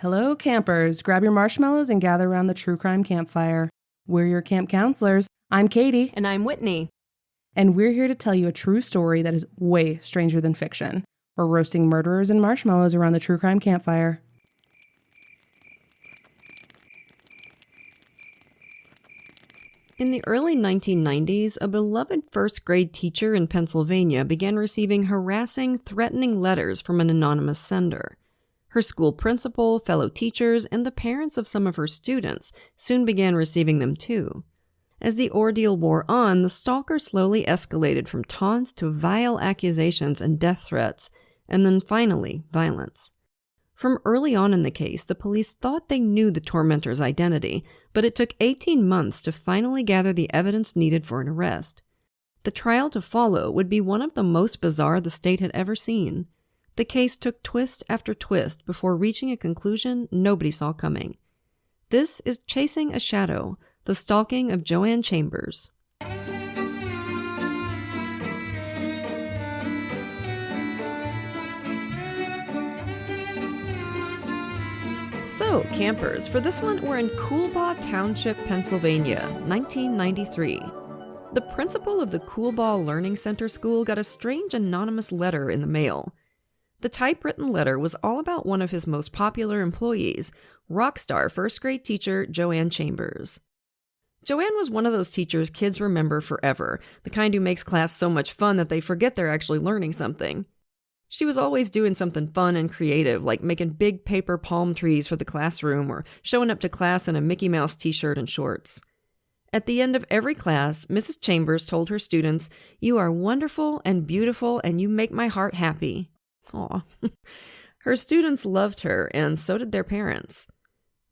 Hello, campers. Grab your marshmallows and gather around the true crime campfire. We're your camp counselors. I'm Katie. And I'm Whitney. And we're here to tell you a true story that is way stranger than fiction. We're roasting murderers and marshmallows around the true crime campfire. In the early 1990s, a beloved first-grade teacher in Pennsylvania began receiving harassing, threatening letters from an anonymous sender. Her school principal, fellow teachers, and the parents of some of her students soon began receiving them too. As the ordeal wore on, the stalker slowly escalated from taunts to vile accusations and death threats, and then finally, violence. From early on in the case, the police thought they knew the tormentor's identity, but it took 18 months to finally gather the evidence needed for an arrest. The trial to follow would be one of the most bizarre the state had ever seen. The case took twist after twist before reaching a conclusion nobody saw coming. This is Chasing a Shadow, the Stalking of Joanne Chambers. So, campers, for this one, we're in Coolbaugh Township, Pennsylvania, 1993. The principal of the Coolbaugh Learning Center school got a strange anonymous letter in the mail. The typewritten letter was all about one of his most popular employees, rock star first-grade teacher Joanne Chambers. Joanne was one of those teachers kids remember forever, the kind who makes class so much fun that they forget they're actually learning something. She was always doing something fun and creative, like making big paper palm trees for the classroom or showing up to class in a Mickey Mouse t-shirt and shorts. At the end of every class, Mrs. Chambers told her students, "You are wonderful and beautiful and you make my heart happy." Aw. Her students loved her, and so did their parents.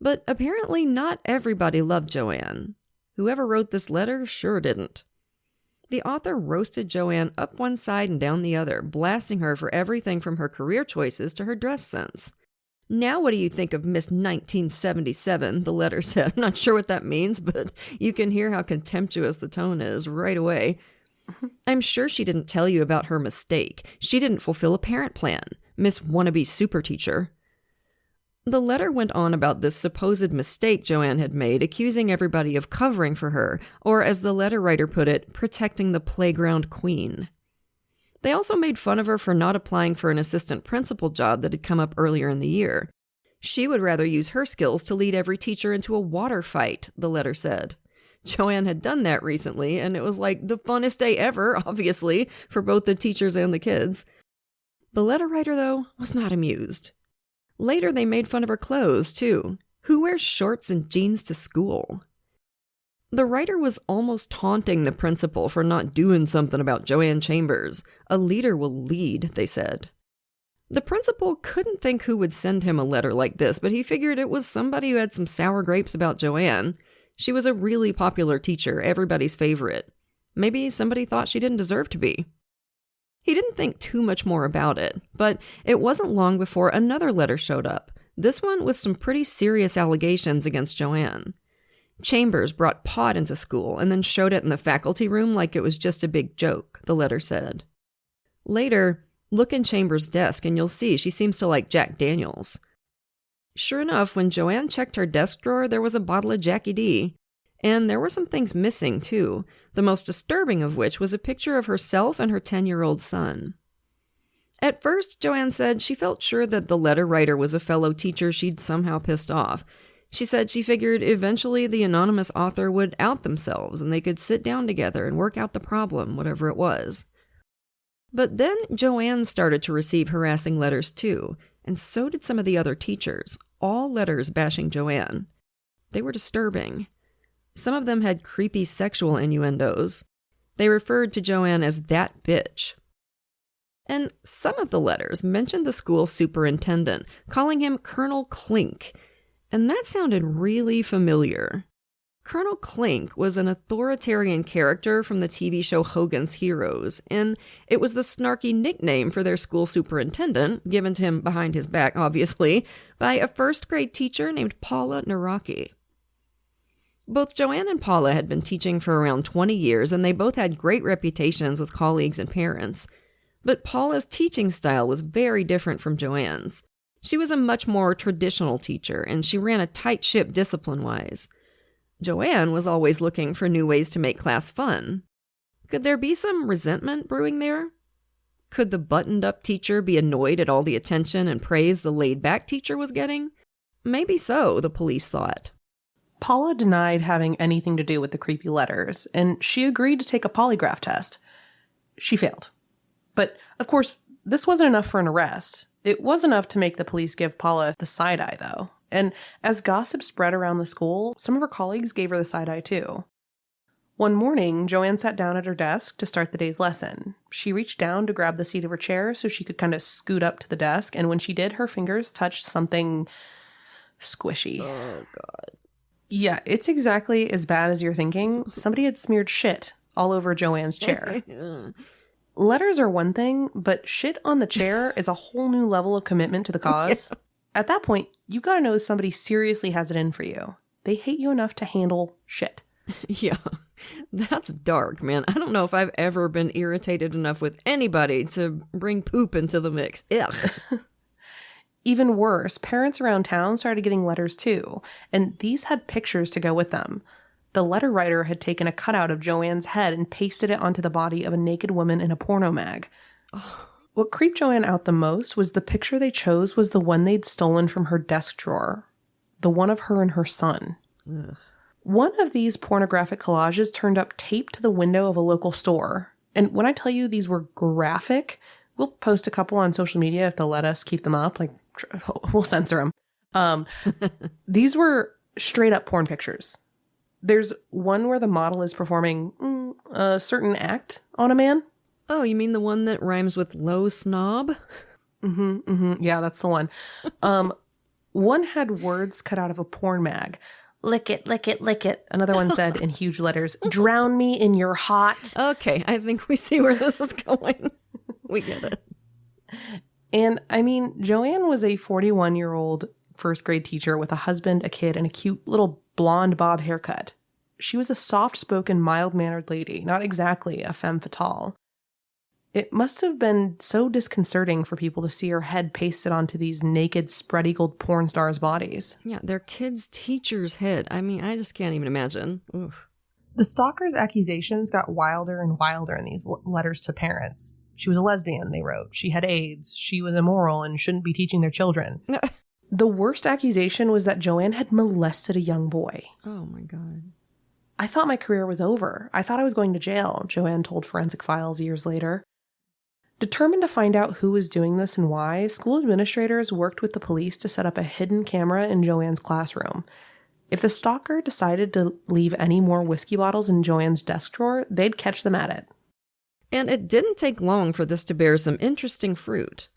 But apparently not everybody loved Joanne. Whoever wrote this letter sure didn't. The author roasted Joanne up one side and down the other, blasting her for everything from her career choices to her dress sense. "Now what do you think of Miss 1977, the letter said. I'm not sure what that means, but you can hear how contemptuous the tone is right away. "I'm sure she didn't tell you about her mistake. She didn't fulfill a parent plan. Miss Wannabe Super Teacher." The letter went on about this supposed mistake Joanne had made, accusing everybody of covering for her, or as the letter writer put it, protecting the playground queen. They also made fun of her for not applying for an assistant principal job that had come up earlier in the year. She would rather use her skills to lead every teacher into a water fight, the letter said. Joanne had done that recently, and it was like the funnest day ever, obviously, for both the teachers and the kids. The letter writer, though, was not amused. Later, they made fun of her clothes, too. Who wears shorts and jeans to school? The writer was almost taunting the principal for not doing something about Joanne Chambers. A leader will lead, they said. The principal couldn't think who would send him a letter like this, but he figured it was somebody who had some sour grapes about Joanne. She was a really popular teacher, everybody's favorite. Maybe somebody thought she didn't deserve to be. He didn't think too much more about it, but it wasn't long before another letter showed up, this one with some pretty serious allegations against Joanne. Chambers brought pot into school and then showed it in the faculty room like it was just a big joke, the letter said. Later, look in Chambers' desk and you'll see she seems to like Jack Daniels. Sure enough, when Joanne checked her desk drawer, there was a bottle of Jackie D. And there were some things missing, too, the most disturbing of which was a picture of herself and her 10-year-old son. At first, Joanne said she felt sure that the letter writer was a fellow teacher she'd somehow pissed off. She said she figured eventually the anonymous author would out themselves and they could sit down together and work out the problem, whatever it was. But then Joanne started to receive harassing letters, too, and so did some of the other teachers, all letters bashing Joanne. They were disturbing. Some of them had creepy sexual innuendos. They referred to Joanne as that bitch. And some of the letters mentioned the school superintendent, calling him Colonel Clink, and that sounded really familiar. Colonel Clink was an authoritarian character from the TV show Hogan's Heroes, and it was the snarky nickname for their school superintendent, given to him behind his back, obviously, by a first-grade teacher named Paula Naraki. Both Joanne and Paula had been teaching for around 20 years, and they both had great reputations with colleagues and parents. But Paula's teaching style was very different from Joanne's. She was a much more traditional teacher, and she ran a tight ship discipline-wise. Joanne was always looking for new ways to make class fun. Could there be some resentment brewing there? Could the buttoned-up teacher be annoyed at all the attention and praise the laid-back teacher was getting? Maybe so, the police thought. Paula denied having anything to do with the creepy letters, and she agreed to take a polygraph test. She failed. But, of course, this wasn't enough for an arrest. It was enough to make the police give Paula the side-eye, though. And as gossip spread around the school, some of her colleagues gave her the side-eye, too. One morning, Joanne sat down at her desk to start the day's lesson. She reached down to grab the seat of her chair so she could kind of scoot up to the desk, and when she did, her fingers touched something squishy. Oh, God. Yeah, it's exactly as bad as you're thinking. Somebody had smeared shit all over Joanne's chair. Letters are one thing, but shit on the chair is a whole new level of commitment to the cause. At that point, you gotta know somebody seriously has it in for you. They hate you enough to handle shit. Yeah, that's dark, man. I don't know if I've ever been irritated enough with anybody to bring poop into the mix. Ugh. Even worse, parents around town started getting letters too, and these had pictures to go with them. The letter writer had taken a cutout of Joanne's head and pasted it onto the body of a naked woman in a porno mag. What creeped Joanne out the most was the picture they chose was the one they'd stolen from her desk drawer. The one of her and her son. Ugh. One of these pornographic collages turned up taped to the window of a local store. And when I tell you these were graphic, we'll post a couple on social media if they'll let us keep them up. Like, we'll censor them. These were straight up porn pictures. There's one where the model is performing a certain act on a man. Oh, you mean the one that rhymes with low snob? Yeah, that's the one. One had words cut out of a porn mag. Lick it, lick it, lick it. Another one said in huge letters, drown me in your hot. Okay, I think we see where this is going. We get it. And I mean, Joanne was a 41-year-old first grade teacher with a husband, a kid, and a cute little blonde bob haircut. She was a soft-spoken, mild-mannered lady, not exactly a femme fatale. It must have been so disconcerting for people to see her head pasted onto these naked, spread-eagled porn stars' bodies. Yeah, their kid's teacher's head. I mean, I just can't even imagine. Oof. The stalker's accusations got wilder and wilder in these letters to parents. She was a lesbian, they wrote. She had AIDS. She was immoral and shouldn't be teaching their children. The worst accusation was that Joanne had molested a young boy. Oh, my God. I thought my career was over. I thought I was going to jail, Joanne told Forensic Files years later. Determined to find out who was doing this and why, school administrators worked with the police to set up a hidden camera in Joanne's classroom. If the stalker decided to leave any more whiskey bottles in Joanne's desk drawer, they'd catch them at it. And it didn't take long for this to bear some interesting fruit.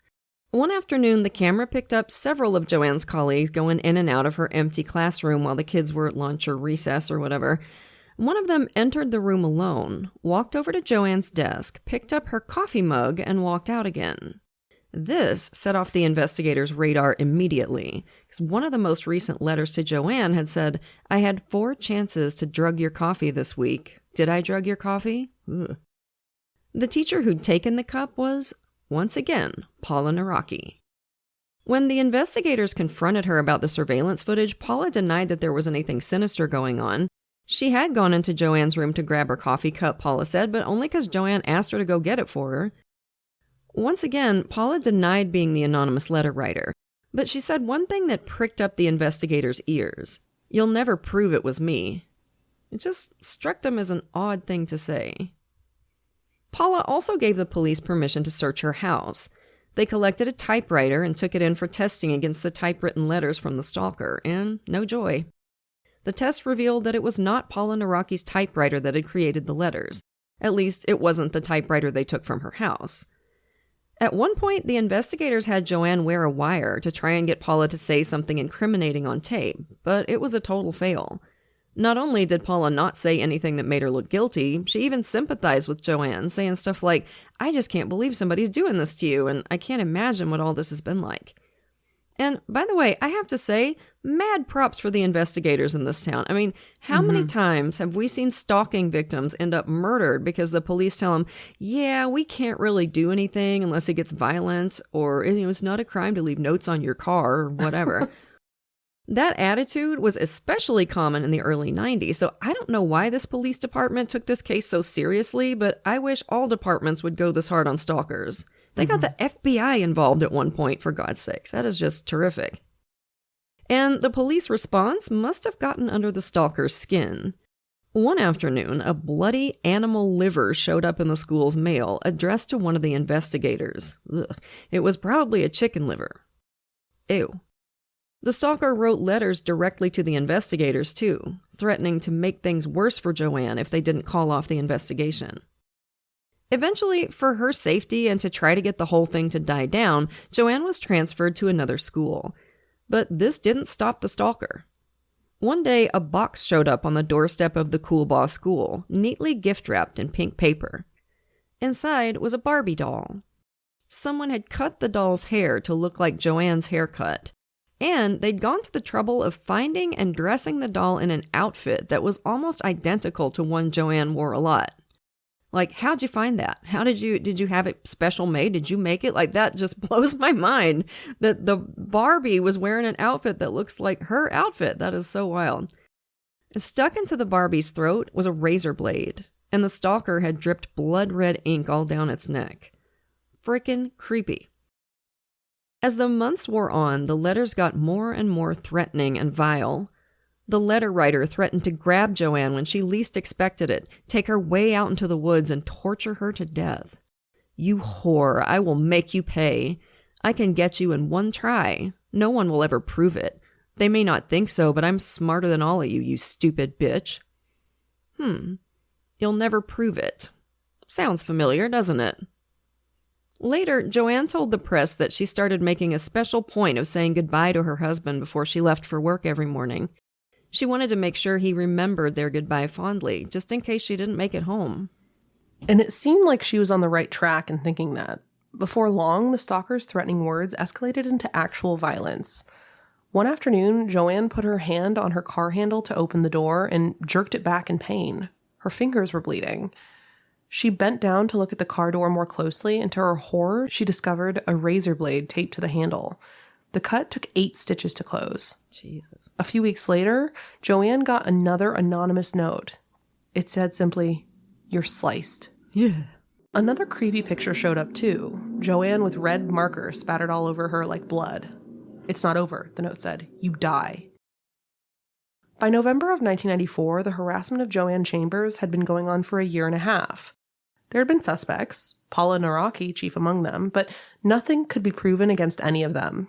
One afternoon, the camera picked up several of Joanne's colleagues going in and out of her empty classroom while the kids were at lunch or recess or whatever. One of them entered the room alone, walked over to Joanne's desk, picked up her coffee mug, and walked out again. This set off the investigators' radar immediately, because one of the most recent letters to Joanne had said, "I had 4 chances to drug your coffee this week. Did I drug your coffee?" Ugh. The teacher who'd taken the cup was, once again, Paula Naraki. When the investigators confronted her about the surveillance footage, Paula denied that there was anything sinister going on. She had gone into Joanne's room to grab her coffee cup, Paula said, but only because Joanne asked her to go get it for her. Once again, Paula denied being the anonymous letter writer, but she said one thing that pricked up the investigators' ears. "You'll never prove it was me." It just struck them as an odd thing to say. Paula also gave the police permission to search her house. They collected a typewriter and took it in for testing against the typewritten letters from the stalker, and no joy. The test revealed that it was not Paula Naraki's typewriter that had created the letters. At least, it wasn't the typewriter they took from her house. At one point, the investigators had Joanne wear a wire to try and get Paula to say something incriminating on tape, but it was a total fail. Not only did Paula not say anything that made her look guilty, she even sympathized with Joanne, saying stuff like, "I just can't believe somebody's doing this to you, and I can't imagine what all this has been like." And by the way, I have to say, mad props for the investigators in this town. I mean, how many times have we seen stalking victims end up murdered because the police tell them, yeah, we can't really do anything unless it gets violent, or it's not a crime to leave notes on your car or whatever. That attitude was especially common in the early 90s, so I don't know why this police department took this case so seriously, but I wish all departments would go this hard on stalkers. They got the FBI involved at one point, for God's sakes. That is just terrific. And the police response must have gotten under the stalker's skin. One afternoon, a bloody animal liver showed up in the school's mail, addressed to one of the investigators. Ugh. It was probably a chicken liver. Ew. The stalker wrote letters directly to the investigators, too, threatening to make things worse for Joanne if they didn't call off the investigation. Eventually, for her safety and to try to get the whole thing to die down, Joanne was transferred to another school. But this didn't stop the stalker. One day, a box showed up on the doorstep of the Cool Boss school, neatly gift-wrapped in pink paper. Inside was a Barbie doll. Someone had cut the doll's hair to look like Joanne's haircut, and they'd gone to the trouble of finding and dressing the doll in an outfit that was almost identical to one Joanne wore a lot. Like, how'd you find that? Did you have it special made? Did you make it? Like, that just blows my mind that the Barbie was wearing an outfit that looks like her outfit. That is so wild. Stuck into the Barbie's throat was a razor blade, and the stalker had dripped blood red ink all down its neck. Frickin' creepy. As the months wore on, the letters got more and more threatening and vile. The letter writer threatened to grab Joanne when she least expected it, take her way out into the woods and torture her to death. You whore, I will make you pay. I can get you in one try. No one will ever prove it. They may not think so, but I'm smarter than all of you, you stupid bitch. You'll never prove it. Sounds familiar, doesn't it? Later, Joanne told the press that she started making a special point of saying goodbye to her husband before she left for work every morning. She wanted to make sure he remembered their goodbye fondly, just in case she didn't make it home. And it seemed like she was on the right track in thinking that. Before long, the stalker's threatening words escalated into actual violence. One afternoon, Joanne put her hand on her car handle to open the door and jerked it back in pain. Her fingers were bleeding. She bent down to look at the car door more closely, and to her horror, she discovered a razor blade taped to the handle. The cut took 8 stitches to close. Jesus. A few weeks later, Joanne got another anonymous note. It said simply, "You're sliced." Yeah. Another creepy picture showed up too. Joanne with red markers spattered all over her like blood. "It's not over," the note said. "You die." By November of 1994, the harassment of Joanne Chambers had been going on for a year and a half. There had been suspects, Paula Naraki chief among them, but nothing could be proven against any of them.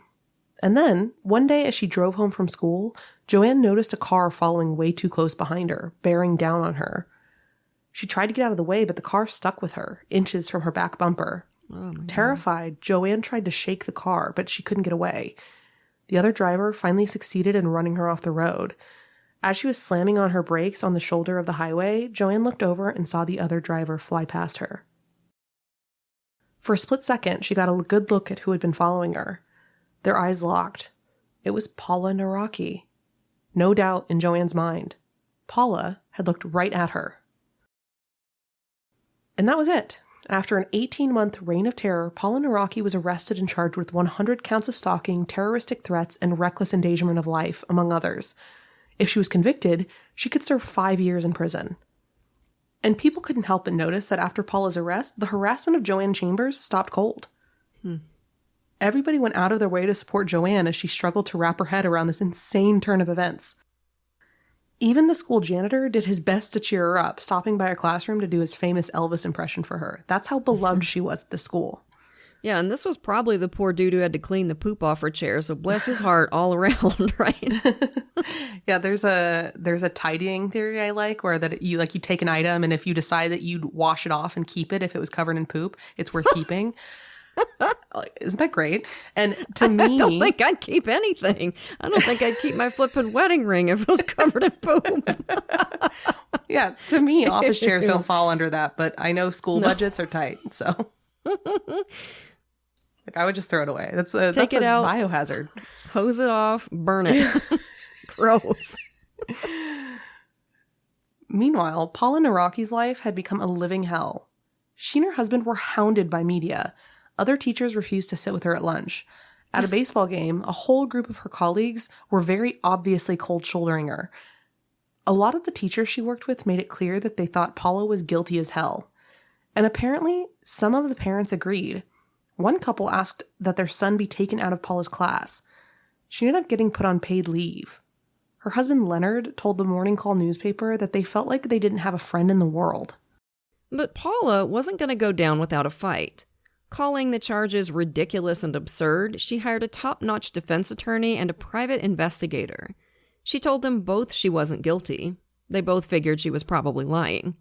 And then, one day as she drove home from school, Joanne noticed a car following way too close behind her, bearing down on her. She tried to get out of the way, but the car stuck with her, inches from her back bumper. Terrified, Joanne tried to shake the car, but she couldn't get away. The other driver finally succeeded in running her off the road. As she was slamming on her brakes on the shoulder of the highway, Joanne looked over and saw the other driver fly past her. For a split second, she got a good look at who had been following her. Their eyes locked. It was Paula Naraki. No doubt in Joanne's mind. Paula had looked right at her. And that was it. After an 18-month reign of terror, Paula Naraki was arrested and charged with 100 counts of stalking, terroristic threats, and reckless endangerment of life, among others. If she was convicted, she could serve 5 years in prison. And people couldn't help but notice that after Paula's arrest, the harassment of Joanne Chambers stopped cold. Everybody went out of their way to support Joanne as she struggled to wrap her head around this insane turn of events. Even the school janitor did his best to cheer her up, stopping by her classroom to do his famous Elvis impression for her. That's how beloved she was at the school. Yeah, and this was probably the poor dude who had to clean the poop off her chair, so bless his heart all around, right? Yeah, there's a tidying theory I like, where that you take an item, and if you decide that you'd wash it off and keep it if it was covered in poop, it's worth keeping. Isn't that great? And to me, I don't think I'd keep anything. I don't think I'd keep my flippin' wedding ring if it was covered in poop. Yeah, to me, office chairs don't fall under that, but I know school budgets are tight, so. Like, I would just throw it away. That's a biohazard. Hose it off, burn it. Gross. Meanwhile, Paula Naraki's life had become a living hell. She and her husband were hounded by media. Other teachers refused to sit with her at lunch. At a baseball game, a whole group of her colleagues were very obviously cold-shouldering her. A lot of the teachers she worked with made it clear that they thought Paula was guilty as hell. And apparently, some of the parents agreed. One couple asked that their son be taken out of Paula's class. She ended up getting put on paid leave. Her husband Leonard told the Morning Call newspaper that they felt like they didn't have a friend in the world. But Paula wasn't going to go down without a fight. Calling the charges ridiculous and absurd, she hired a top-notch defense attorney and a private investigator. She told them both she wasn't guilty. They both figured she was probably lying.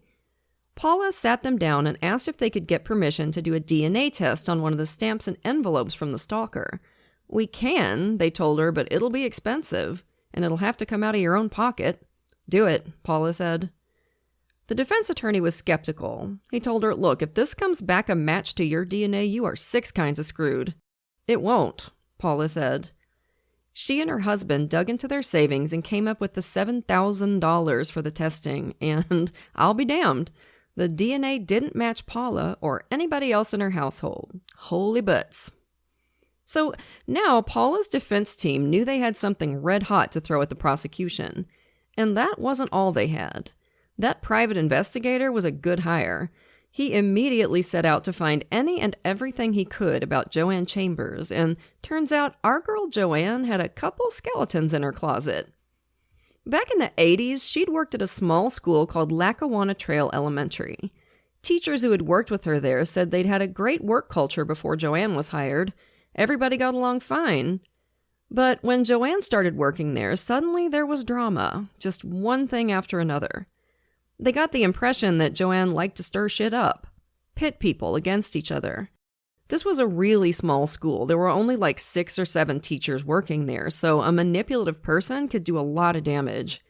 Paula sat them down and asked if they could get permission to do a DNA test on one of the stamps and envelopes from the stalker. We can, they told her, but it'll be expensive, and it'll have to come out of your own pocket. Do it, Paula said. The defense attorney was skeptical. He told her, look, if this comes back a match to your DNA, you are 6 kinds of screwed. It won't, Paula said. She and her husband dug into their savings and came up with the $7,000 for the testing, and I'll be damned, the DNA didn't match Paula or anybody else in her household. Holy butts. So now Paula's defense team knew they had something red hot to throw at the prosecution. And that wasn't all they had. That private investigator was a good hire. He immediately set out to find any and everything he could about Joanne Chambers, and turns out our girl Joanne had a couple skeletons in her closet. Back in the 80s, she'd worked at a small school called Lackawanna Trail Elementary. Teachers who had worked with her there said they'd had a great work culture before Joanne was hired. Everybody got along fine. But when Joanne started working there, suddenly there was drama, just one thing after another. They got the impression that Joanne liked to stir shit up, pit people against each other. This was a really small school. There were only like 6 or 7 teachers working there, so a manipulative person could do a lot of damage.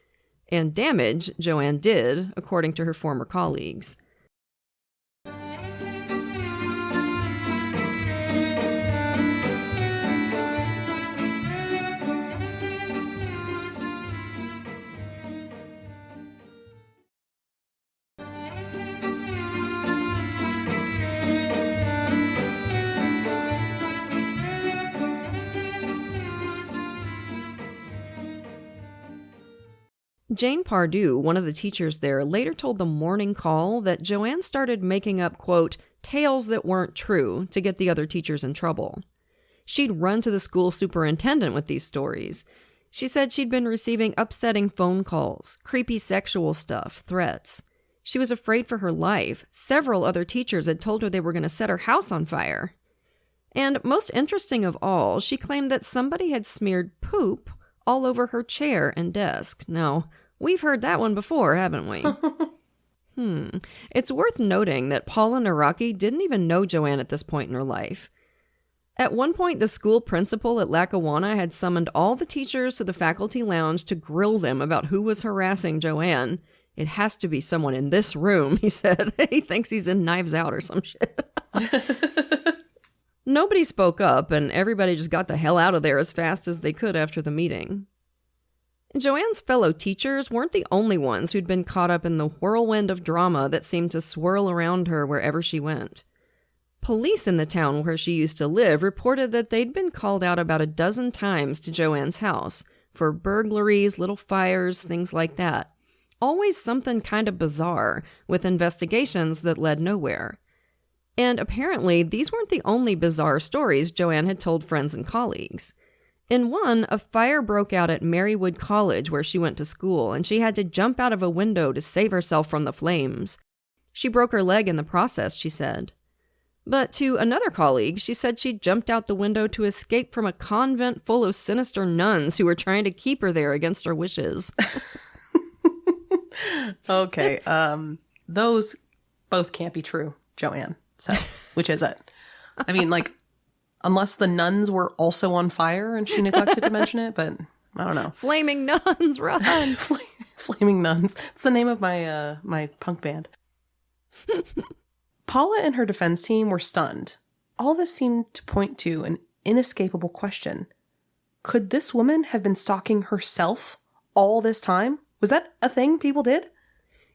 And damage Joanne did, according to her former colleagues. Jane Pardue, one of the teachers there, later told the Morning Call that Joanne started making up, quote, tales that weren't true to get the other teachers in trouble. She'd run to the school superintendent with these stories. She said she'd been receiving upsetting phone calls, creepy sexual stuff, threats. She was afraid for her life. Several other teachers had told her they were going to set her house on fire. And most interesting of all, she claimed that somebody had smeared poop all over her chair and desk. Now, we've heard that one before, haven't we? It's worth noting that Paula Naraki didn't even know Joanne at this point in her life. At one point, the school principal at Lackawanna had summoned all the teachers to the faculty lounge to grill them about who was harassing Joanne. It has to be someone in this room, he said. He thinks he's in Knives Out or some shit. Nobody spoke up, and everybody just got the hell out of there as fast as they could after the meeting. Joanne's fellow teachers weren't the only ones who'd been caught up in the whirlwind of drama that seemed to swirl around her wherever she went. Police in the town where she used to live reported that they'd been called out about a dozen times to Joanne's house for burglaries, little fires, things like that. Always something kind of bizarre, with investigations that led nowhere. And apparently, these weren't the only bizarre stories Joanne had told friends and colleagues. In one, a fire broke out at Marywood College where she went to school, and she had to jump out of a window to save herself from the flames. She broke her leg in the process, she said. But to another colleague, she said she jumped out the window to escape from a convent full of sinister nuns who were trying to keep her there against her wishes. Okay, those both can't be true, Joanne. So, which is it? I mean, like, unless the nuns were also on fire and she neglected to mention it, but I don't know. Flaming nuns, run! Flaming nuns. It's the name of my punk band. Paula and her defense team were stunned. All this seemed to point to an inescapable question. Could this woman have been stalking herself all this time? Was that a thing people did?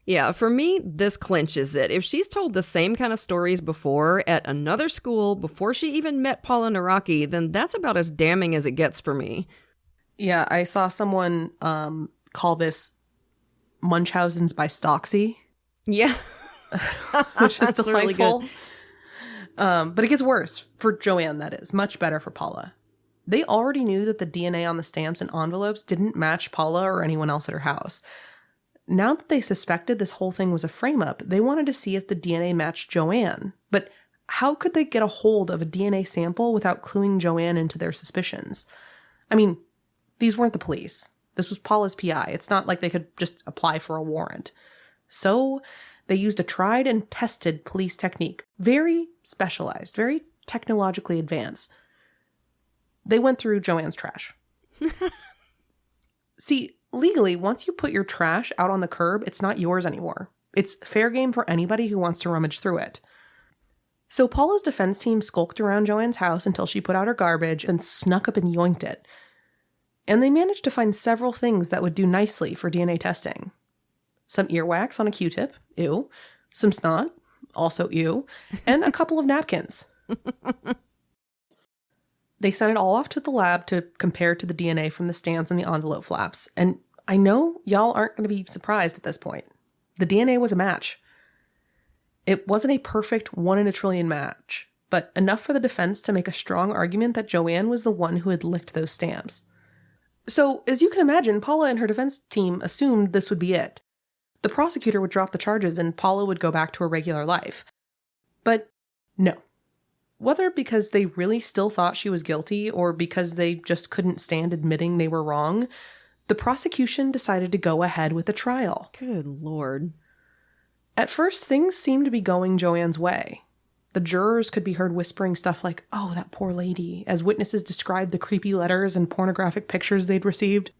Yeah, for me, this clinches it. If she's told the same kind of stories before at another school before she even met Paula Naraki, then that's about as damning as it gets for me. Yeah, I saw someone call this Munchausen's by Stoxy. Yeah. Which is That's delightful. really good. But it gets worse for Joanne, that is. Much better for Paula. They already knew that the DNA on the stamps and envelopes didn't match Paula or anyone else at her house. Now that they suspected this whole thing was a frame-up, they wanted to see if the DNA matched Joanne. But how could they get a hold of a DNA sample without cluing Joanne into their suspicions? I mean, these weren't the police. This was Paula's PI. It's not like they could just apply for a warrant. So they used a tried and tested police technique. Very specialized, very technologically advanced. They went through Joanne's trash. See, legally, once you put your trash out on the curb, it's not yours anymore. It's fair game for anybody who wants to rummage through it. So Paula's defense team skulked around Joanne's house until she put out her garbage and snuck up and yoinked it. And they managed to find several things that would do nicely for DNA testing. Some earwax on a Q-tip, ew. Some snot, also ew. And a couple of napkins. They sent it all off to the lab to compare to the DNA from the stamps and the envelope flaps. And I know y'all aren't going to be surprised at this point. The DNA was a match. It wasn't a perfect 1 in a trillion match, but enough for the defense to make a strong argument that Joanne was the one who had licked those stamps. So, as you can imagine, Paula and her defense team assumed this would be it. The prosecutor would drop the charges and Paula would go back to her regular life. But no. Whether because they really still thought she was guilty or because they just couldn't stand admitting they were wrong, the prosecution decided to go ahead with the trial. Good Lord. At first, things seemed to be going Joanne's way. The jurors could be heard whispering stuff like, "Oh, that poor lady," as witnesses described the creepy letters and pornographic pictures they'd received.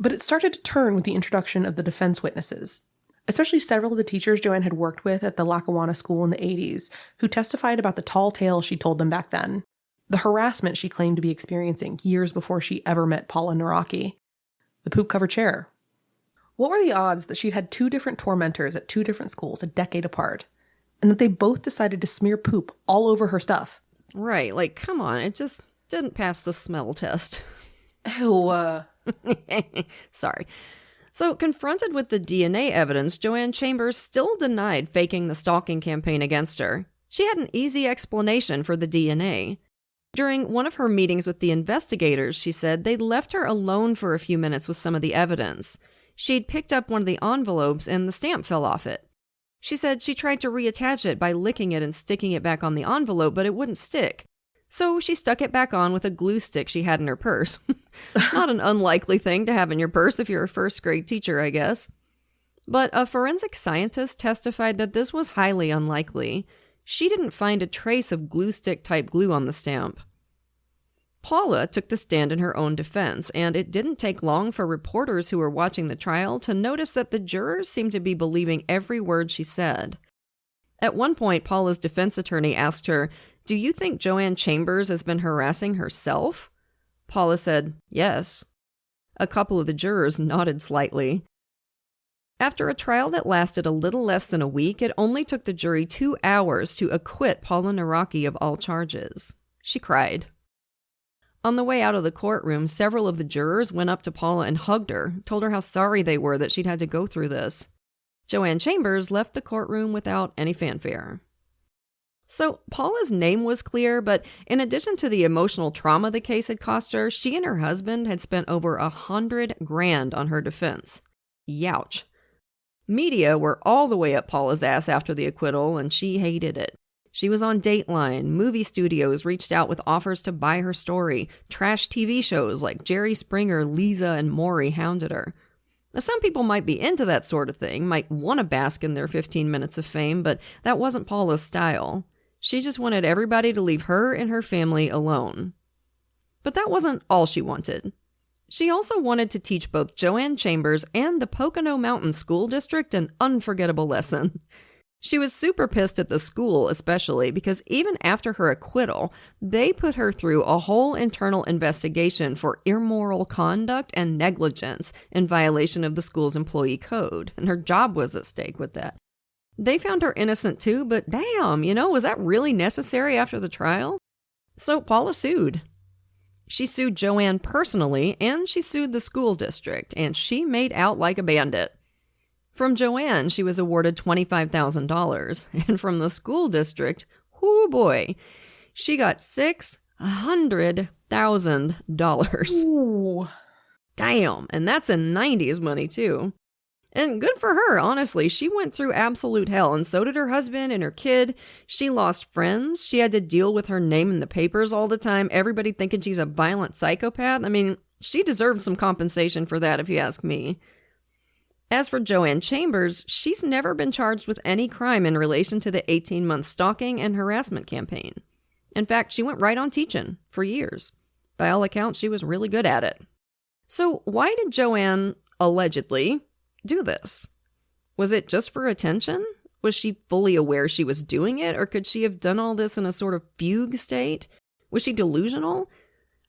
But it started to turn with the introduction of the defense witnesses, especially several of the teachers Joanne had worked with at the Lackawanna School in the 80s, who testified about the tall tales she told them back then, the harassment she claimed to be experiencing years before she ever met Paula Naraki, the poop-covered chair. What were the odds that she'd had 2 different tormentors at 2 different schools a decade apart, and that they both decided to smear poop all over her stuff? Right, like, come on, it just didn't pass the smell test. Ew, Sorry. So, confronted with the DNA evidence, Joanne Chambers still denied faking the stalking campaign against her. She had an easy explanation for the DNA. During one of her meetings with the investigators, she said they'd left her alone for a few minutes with some of the evidence. She'd picked up one of the envelopes and the stamp fell off it. She said she tried to reattach it by licking it and sticking it back on the envelope, but it wouldn't stick. So she stuck it back on with a glue stick she had in her purse. Not an unlikely thing to have in your purse if you're a first-grade teacher, I guess. But a forensic scientist testified that this was highly unlikely. She didn't find a trace of glue stick-type glue on the stamp. Paula took the stand in her own defense, and it didn't take long for reporters who were watching the trial to notice that the jurors seemed to be believing every word she said. At one point, Paula's defense attorney asked her, "Do you think Joanne Chambers has been harassing herself?" Paula said, "Yes." A couple of the jurors nodded slightly. After a trial that lasted a little less than a week, it only took the jury 2 hours to acquit Paula Naraki of all charges. She cried. On the way out of the courtroom, several of the jurors went up to Paula and hugged her, told her how sorry they were that she'd had to go through this. Joanne Chambers left the courtroom without any fanfare. So Paula's name was clear, but in addition to the emotional trauma the case had cost her, she and her husband had spent over $100,000 on her defense. Youch. Media were all the way up Paula's ass after the acquittal, and she hated it. She was on Dateline, movie studios reached out with offers to buy her story, trash TV shows like Jerry Springer, Lisa, and Maury hounded her. Now, some people might be into that sort of thing, might want to bask in their 15 minutes of fame, but that wasn't Paula's style. She just wanted everybody to leave her and her family alone. But that wasn't all she wanted. She also wanted to teach both Joanne Chambers and the Pocono Mountain School District an unforgettable lesson. She was super pissed at the school, especially because even after her acquittal, they put her through a whole internal investigation for immoral conduct and negligence in violation of the school's employee code, and her job was at stake with that. They found her innocent too, but damn, was that really necessary after the trial? So Paula sued. She sued Joanne personally, and she sued the school district, and she made out like a bandit. From Joanne, she was awarded $25,000, and from the school district, whoo boy, she got $600,000. Ooh. Damn, and that's in 90s money too. And good for her, honestly. She went through absolute hell, and so did her husband and her kid. She lost friends. She had to deal with her name in the papers all the time, everybody thinking she's a violent psychopath. I mean, she deserved some compensation for that, if you ask me. As for Joanne Chambers, she's never been charged with any crime in relation to the 18-month stalking and harassment campaign. In fact, she went right on teaching for years. By all accounts, she was really good at it. So why did Joanne, allegedly, do this? Was it just for attention? Was she fully aware she was doing it, or could she have done all this in a sort of fugue state? Was she delusional?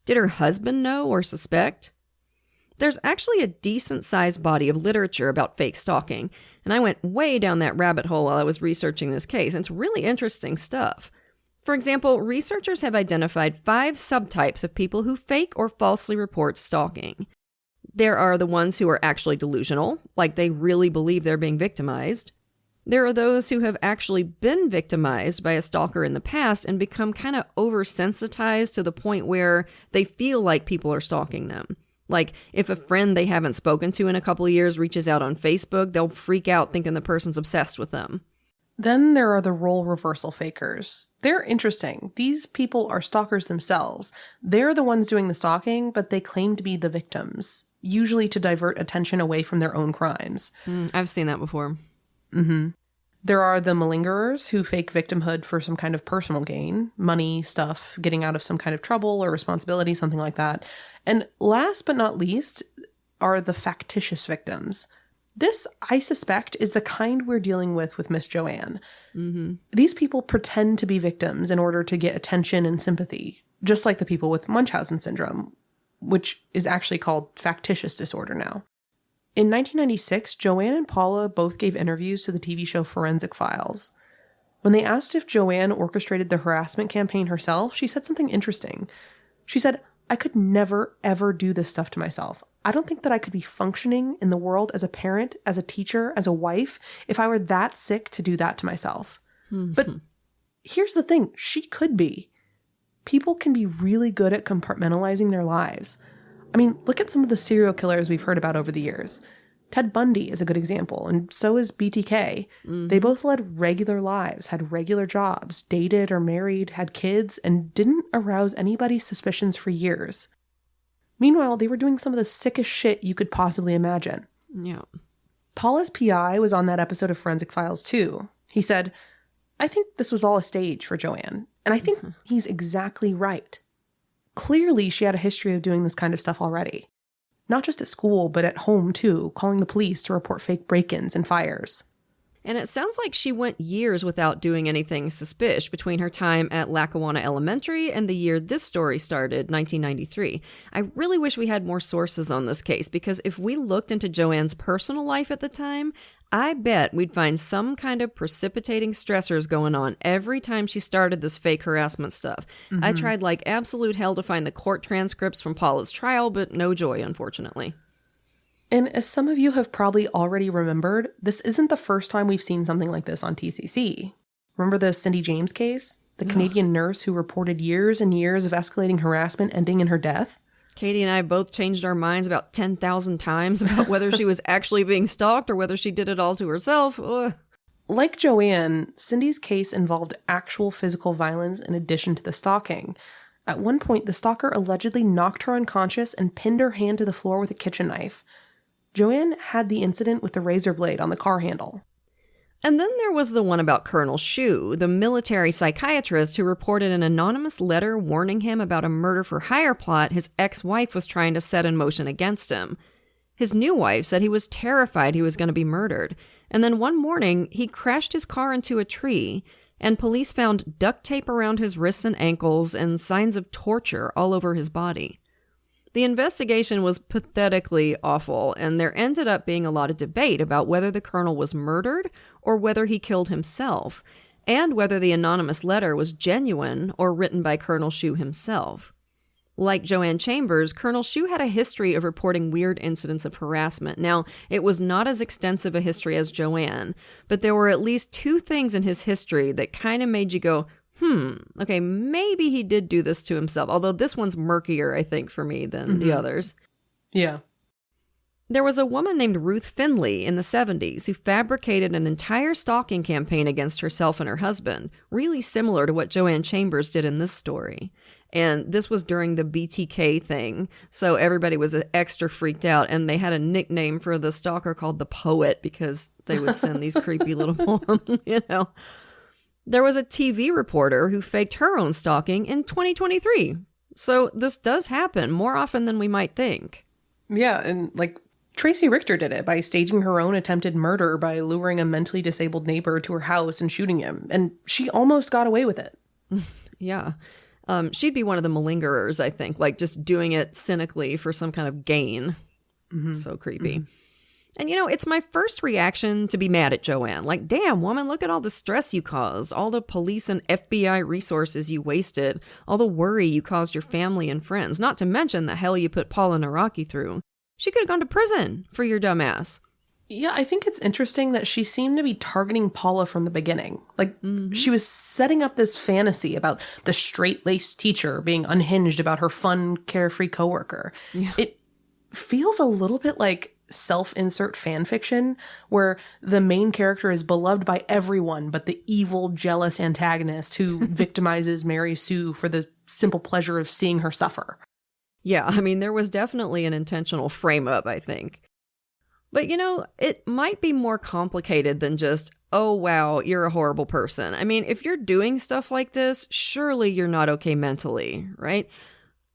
Did her husband know or suspect? There's actually a decent-sized body of literature about fake stalking, and I went way down that rabbit hole while I was researching this case. It's really interesting stuff. For example, researchers have identified 5 subtypes of people who fake or falsely report stalking. There are the ones who are actually delusional, like they really believe they're being victimized. There are those who have actually been victimized by a stalker in the past and become kind of oversensitized to the point where they feel like people are stalking them. Like, if a friend they haven't spoken to in a couple of years reaches out on Facebook, they'll freak out thinking the person's obsessed with them. Then there are the role reversal fakers. They're interesting. These people are stalkers themselves. They're the ones doing the stalking, but they claim to be the victims, usually to divert attention away from their own crimes. I've seen that before. Mm-hmm. There are the malingerers who fake victimhood for some kind of personal gain, money, stuff, getting out of some kind of trouble or responsibility, something like that. And last but not least are the factitious victims. This, I suspect, is the kind we're dealing with Miss Joanne. Mm-hmm. These people pretend to be victims in order to get attention and sympathy, just like the people with Munchausen syndrome, which is actually called factitious disorder now. In 1996, Joanne and Paula both gave interviews to the TV show Forensic Files. When they asked if Joanne orchestrated the harassment campaign herself, she said something interesting. She said, "I could never, ever do this stuff to myself. I don't think that I could be functioning in the world as a parent, as a teacher, as a wife, if I were that sick to do that to myself." Mm-hmm. But here's the thing. She could be. People can be really good at compartmentalizing their lives. I mean, look at some of the serial killers we've heard about over the years. Ted Bundy is a good example, and so is BTK. Mm-hmm. They both led regular lives, had regular jobs, dated or married, had kids, and didn't arouse anybody's suspicions for years. Meanwhile, they were doing some of the sickest shit you could possibly imagine. Yeah. Paula's PI was on that episode of Forensic Files too. He said, "I think this was all a stage for Joanne, and I think he's exactly right. Clearly, she had a history of doing this kind of stuff already. Not just at school, but at home, too, calling the police to report fake break-ins and fires." And it sounds like she went years without doing anything suspicious between her time at Lackawanna Elementary and the year this story started, 1993. I really wish we had more sources on this case, because if we looked into Joanne's personal life at the time, I bet we'd find some kind of precipitating stressors going on every time she started this fake harassment stuff. Mm-hmm. I tried like absolute hell to find the court transcripts from Paula's trial, but no joy, unfortunately. And as some of you have probably already remembered, this isn't the first time we've seen something like this on TCC. Remember the Cindy James case? The Canadian nurse who reported years and years of escalating harassment ending in her death? Katie and I both changed our minds about 10,000 times about whether she was actually being stalked or whether she did it all to herself. Ugh. Like Joanne, Cindy's case involved actual physical violence in addition to the stalking. At one point, the stalker allegedly knocked her unconscious and pinned her hand to the floor with a kitchen knife. Joanne had the incident with the razor blade on the car handle. And then there was the one about Colonel Shue, the military psychiatrist who reported an anonymous letter warning him about a murder-for-hire plot his ex-wife was trying to set in motion against him. His new wife said he was terrified he was going to be murdered. And then one morning, he crashed his car into a tree, and police found duct tape around his wrists and ankles and signs of torture all over his body. The investigation was pathetically awful, and there ended up being a lot of debate about whether the colonel was murdered or whether he killed himself, and whether the anonymous letter was genuine or written by Colonel Shue himself. Like Joanne Chambers, Colonel Shue had a history of reporting weird incidents of harassment. Now, it was not as extensive a history as Joanne, but there were at least 2 things in his history that kind of made you go, okay, maybe he did do this to himself. Although this one's murkier, I think, for me than the others. Yeah. There was a woman named Ruth Finley in the 70s who fabricated an entire stalking campaign against herself and her husband, really similar to what Joanne Chambers did in this story. And this was during the BTK thing, so everybody was extra freaked out, and they had a nickname for the stalker called the Poet because they would send these creepy little poems, you know. There was a TV reporter who faked her own stalking in 2023. So this does happen more often than we might think. Yeah, and like Tracy Richter did it by staging her own attempted murder by luring a mentally disabled neighbor to her house and shooting him. And she almost got away with it. Yeah. She'd be one of the malingerers, I think, like just doing it cynically for some kind of gain. So creepy. And, you know, it's my first reaction to be mad at Joanne. Like, damn, woman, look at all the stress you caused, all the police and FBI resources you wasted, all the worry you caused your family and friends, not to mention the hell you put Paula Naraki through. She could have gone to prison for your dumbass. Yeah, I think it's interesting that she seemed to be targeting Paula from the beginning. Like, she was setting up this fantasy about the straight-laced teacher being unhinged about her fun, carefree coworker. Yeah. It feels a little bit like self-insert fan fiction, where the main character is beloved by everyone but the evil, jealous antagonist who victimizes Mary Sue for the simple pleasure of seeing her suffer. Yeah, I mean, there was definitely an intentional frame-up, I think. But, you know, it might be more complicated than just, oh, wow, you're a horrible person. I mean, if you're doing stuff like this, surely you're not okay mentally, right?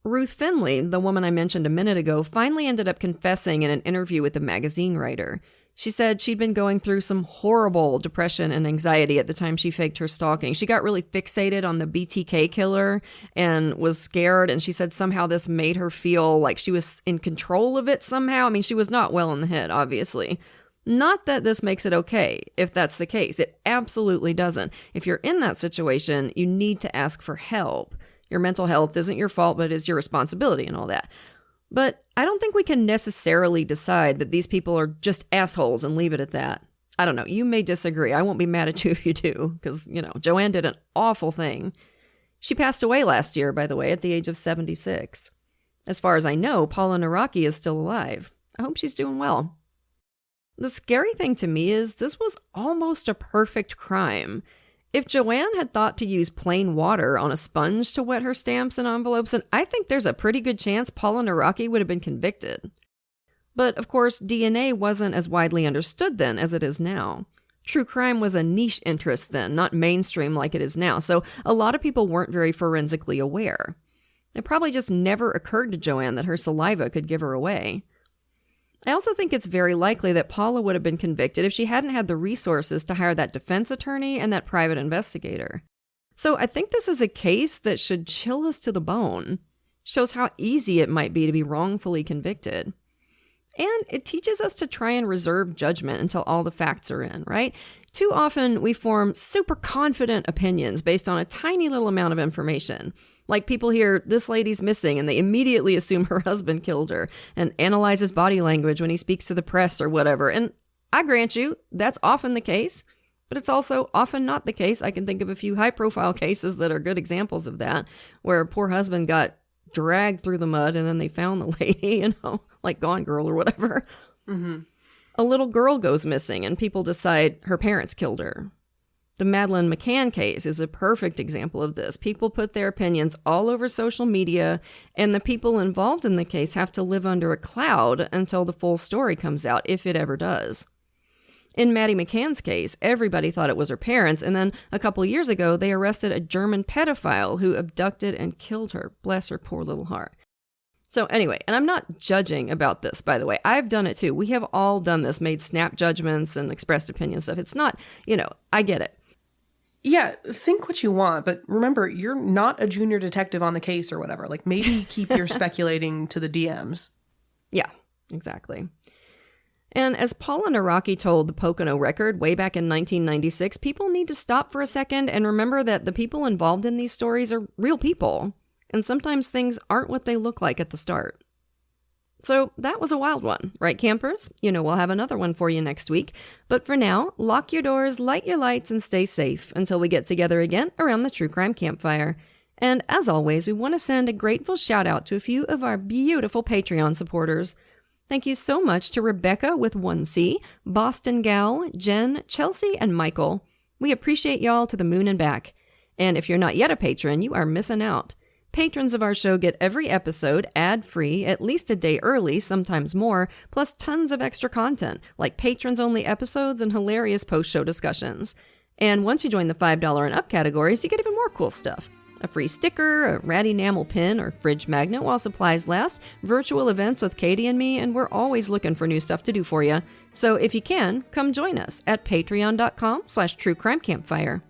Ruth Finley, the woman I mentioned a minute ago, finally ended up confessing in an interview with a magazine writer. She said she'd been going through some horrible depression and anxiety at the time she faked her stalking. She got really fixated on the BTK killer and was scared, and she said somehow this made her feel like she was in control of it somehow. I mean, she was not well in the head, obviously. Not that this makes it okay, if that's the case. It absolutely doesn't. If you're in that situation, you need to ask for help. Your mental health isn't your fault, but is your responsibility and all that. But I don't think we can necessarily decide that these people are just assholes and leave it at that. I don't know. You may disagree. I won't be mad at you if you do, because, you know, Joanne did an awful thing. She passed away last year, by the way, at the age of 76. As far as I know, Paula Naraki is still alive. I hope she's doing well. The scary thing to me is this was almost a perfect crime. If Joanne had thought to use plain water on a sponge to wet her stamps and envelopes, then I think there's a pretty good chance Paula Naraki would have been convicted. But, of course, DNA wasn't as widely understood then as it is now. True crime was a niche interest then, not mainstream like it is now, so a lot of people weren't very forensically aware. It probably just never occurred to Joanne that her saliva could give her away. I also think it's very likely that Paula would have been convicted if she hadn't had the resources to hire that defense attorney and that private investigator. So I think this is a case that should chill us to the bone. Shows how easy it might be to be wrongfully convicted. And it teaches us to try and reserve judgment until all the facts are in, right? Too often we form super confident opinions based on a tiny little amount of information. Like people hear, this lady's missing, and they immediately assume her husband killed her, and analyze his body language when he speaks to the press or whatever. And I grant you, that's often the case, but it's also often not the case. I can think of a few high-profile cases that are good examples of that, where a poor husband got dragged through the mud, and then they found the lady, you know, like Gone Girl or whatever. A little girl goes missing, and people decide her parents killed her. The Madeleine McCann case is a perfect example of this. People put their opinions all over social media, and the people involved in the case have to live under a cloud until the full story comes out, if it ever does. In Maddie McCann's case, everybody thought it was her parents, and then a couple years ago, they arrested a German pedophile who abducted and killed her. Bless her poor little heart. So anyway, and I'm not judging about this, by the way. I've done it too. We have all done this, made snap judgments and expressed opinion stuff. It's not, I get it. Yeah, think what you want, but remember, you're not a junior detective on the case or whatever. Like, maybe keep your speculating to the DMs. Yeah, exactly. And as Paula Naraki told the Pocono Record way back in 1996, people need to stop for a second and remember that the people involved in these stories are real people. And sometimes things aren't what they look like at the start. So that was a wild one, right, campers? We'll have another one for you next week. But for now, lock your doors, light your lights, and stay safe until we get together again around the True Crime Campfire. And as always, we want to send a grateful shout out to a few of our beautiful Patreon supporters. Thank you so much to Rebecca with 1C, Boston Gal, Jen, Chelsea, and Michael. We appreciate y'all to the moon and back. And if you're not yet a patron, you are missing out. Patrons of our show get every episode ad-free, at least a day early, sometimes more, plus tons of extra content, like patrons-only episodes and hilarious post-show discussions. And once you join the $5 and up categories, you get even more cool stuff. A free sticker, a ratty enamel pin, or fridge magnet while supplies last, virtual events with Katie and me, and we're always looking for new stuff to do for you. So if you can, come join us at patreon.com/truecrimecampfire.